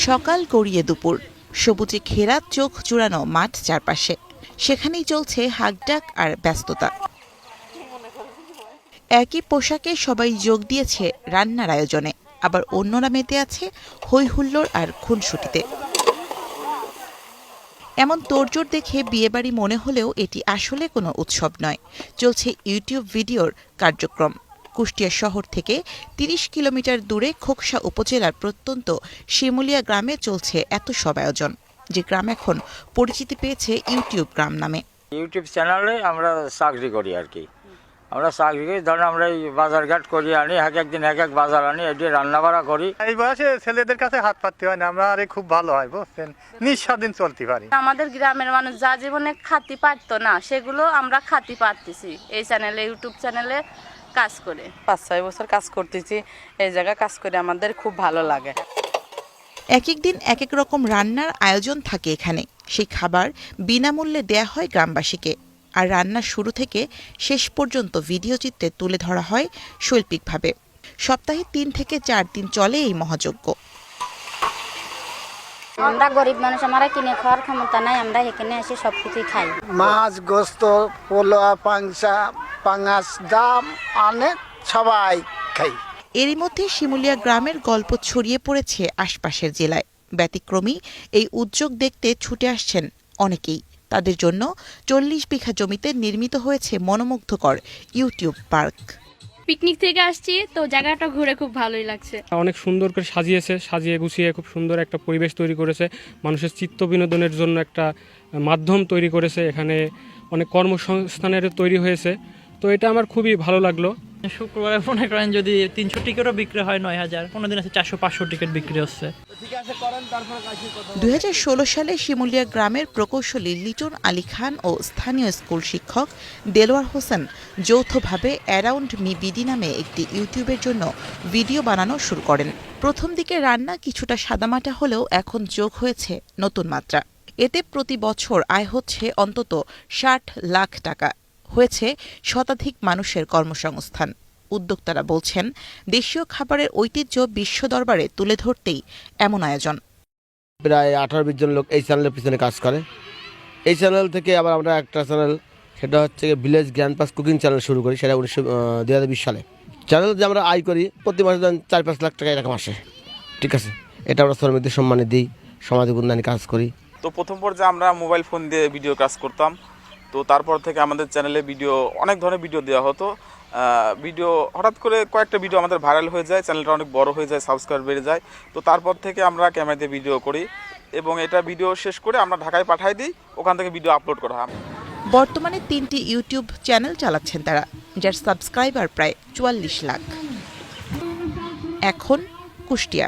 সকাল গড়িয়ে দুপুর, সবুজে ঘেরা চোখ জুড়ানো মাঠ চারপাশে, সেখানেই চলছে হাঁকডাক আর ব্যস্ততা। একই পোশাকে সবাই যোগ দিয়েছে রান্নার আয়োজনে, আবার অন্যরা মেতে আছে হই হুল্লোড় আর খুনসুটিতে। এমন তোড়জোড় দেখে বিয়েবাড়ি মনে হলেও এটি আসলে কোনো উৎসব নয়, চলছে ইউটিউব ভিডিওর কার্যক্রম। কুষ্টিয়া শহর থেকে ৩০ কিলোমিটার দূরে খোকসা উপজেলার প্রত্যন্ত শিমুলিয়া গ্রামে চলছে এত সব আয়োজন, যে গ্রাম এখন পরিচিতি পেয়েছে ইউটিউব গ্রাম নামে। ইউটিউব চ্যানেলে আমরা চাকরি করি আর কি। আমরা চাকরি করি, ধরুন আমরা এই বাজারঘাট করি আনি, একদিন এক বাজার আনি, এটি রান্না বাড়া করি। এই বয়সে ছেলেদের কাছে হাত পাততে হয় না, আমরা আরে খুব ভালো হয় বুঝছেন, নিঃস্বাধীন চলতে পারি। আমাদের গ্রামের মানুষ যা জীবনে খাতি পারতো না, সেগুলো আমরা খাতি পারতেছি এই চ্যানেলে, ইউটিউব চ্যানেলে কাজ করে। ৫-৬ বছর কাজ করতেছি, এই জায়গায় কাজ করে আমাদের খুব ভালো লাগে। এক এক দিন এক এক রকম রান্নার আয়োজন থাকে এখানে। সেই খাবার বিনামূল্যে দেয়া হয় গ্রামবাসীকে, আর রান্নার শুরু থেকে শেষ পর্যন্ত ভিডিও চিত্রে তুলে ধরা হয় শৈল্পিকভাবে। সপ্তাহে ৩ থেকে ৪ দিন চলে এই মহাযজ্ঞ। আমরা গরিব মানুষ, আমরা কিনে খাওয়ার ক্ষমতা নাই, আমরা এখানে এসে সবকিছুই খাই। মাছ, গোস্ত, পোলোয়া, পাংসা, পাঙাশ, ডাব আনে সবাই খাই। এরই মধ্যে শিমুলিয়া গ্রামের গল্প ছড়িয়ে পড়েছে আশপাশের জেলায়। ব্যতিক্রমী এই উদ্যোগ দেখতে ছুটে আসছেন অনেকেই। তাদের জন্য ৪০ বিঘা জমিতে নির্মিত হয়েছে মনোমুগ্ধকর ইউটিউব পার্ক। পিকনিক থেকে আসছি তো জায়গাটা ঘুরে খুব ভালোই লাগছে। অনেক সুন্দর করে সাজিয়ে গুছিয়ে খুব সুন্দর একটা পরিবেশ তৈরি করেছে, মানুষের চিত্ত বিনোদনের জন্য একটা মাধ্যম তৈরি করেছে। এখানে অনেক কর্মসংস্থানের তৈরি হয়েছে, তো এটা আমার খুবই ভালো লাগলো। শুক্রবারে মনে করেন যদি ৩০০ টিকিটও বিক্রি হয় ৯,০০০, কোনো দিন আছে ৪০০-৫০০ টিকিট বিক্রি হচ্ছে। ২০১৬ সালে শিমুলিয়া গ্রামের প্রকৌশলী লিটন আলী খান ও স্থানীয় স্কুল শিক্ষক দেলোয়ার হোসেন যৌথভাবে অ্যারাউন্ড মি বিডি নামে একটি ইউটিউবের জন্য ভিডিও বানানো শুরু করেন। প্রথম দিকে রান্না কিছুটা সাদামাটা হলেও এখন যোগ হয়েছে নতুন মাত্রা। এতে প্রতি বছর আয় হচ্ছে অন্তত ৬০ লাখ টাকা। হয়েছে শতাধিক মানুষের কর্মসংস্থান। উদ্যোক্তারা বলছেন, দেশীয় খাবারের ঐতিহ্য বিশ্ব দরবারে তুলে ধরতেই এমন আয়োজন। প্রায় 18-20 জন লোক এই চ্যানেলের পিছনে কাজ করে। এই চ্যানেল থেকে আবার আমরা একটা চ্যানেল, সেটা হচ্ছে village grand pass cooking channel শুরু করি, সেটা 2020 সালে। চ্যানেল যে আমরা আয় করি প্রতি মাসে 4-5 লাখ টাকা এরকম আসে। ঠিক আছে, এটা আমরা শ্রমিকদের সম্মানে দিই, সমাজে উন্নয়নে কাজ করি। তো প্রথম পর্যায়ে আমরা মোবাইল ফোন দিয়ে ভিডিও কাজ করতাম, তো তারপর থেকে আমাদের চ্যানেলে ভিডিও, অনেক ধরনের ভিডিও দেওয়া হতো। ভিডিও হঠাৎ করে কয়েকটা ভিডিও আমাদের ভাইরাল হয়ে যায়, চ্যানেলটা অনেক বড় হয়ে যায়, সাবস্ক্রাইব বেড়ে যায়। তো তারপর থেকে আমরা ক্যামেরা দিয়ে ভিডিও করি এবং এটা ভিডিও শেষ করে আমরা ঢাকায় পাঠাই দিই, ওখান থেকে ভিডিও আপলোড করা হয়। বর্তমানে 3টি ইউটিউব চ্যানেল চালাচ্ছেন তারা, যার সাবস্ক্রাইবার প্রায় ৪৪ লাখ। এখন কুষ্টিয়া।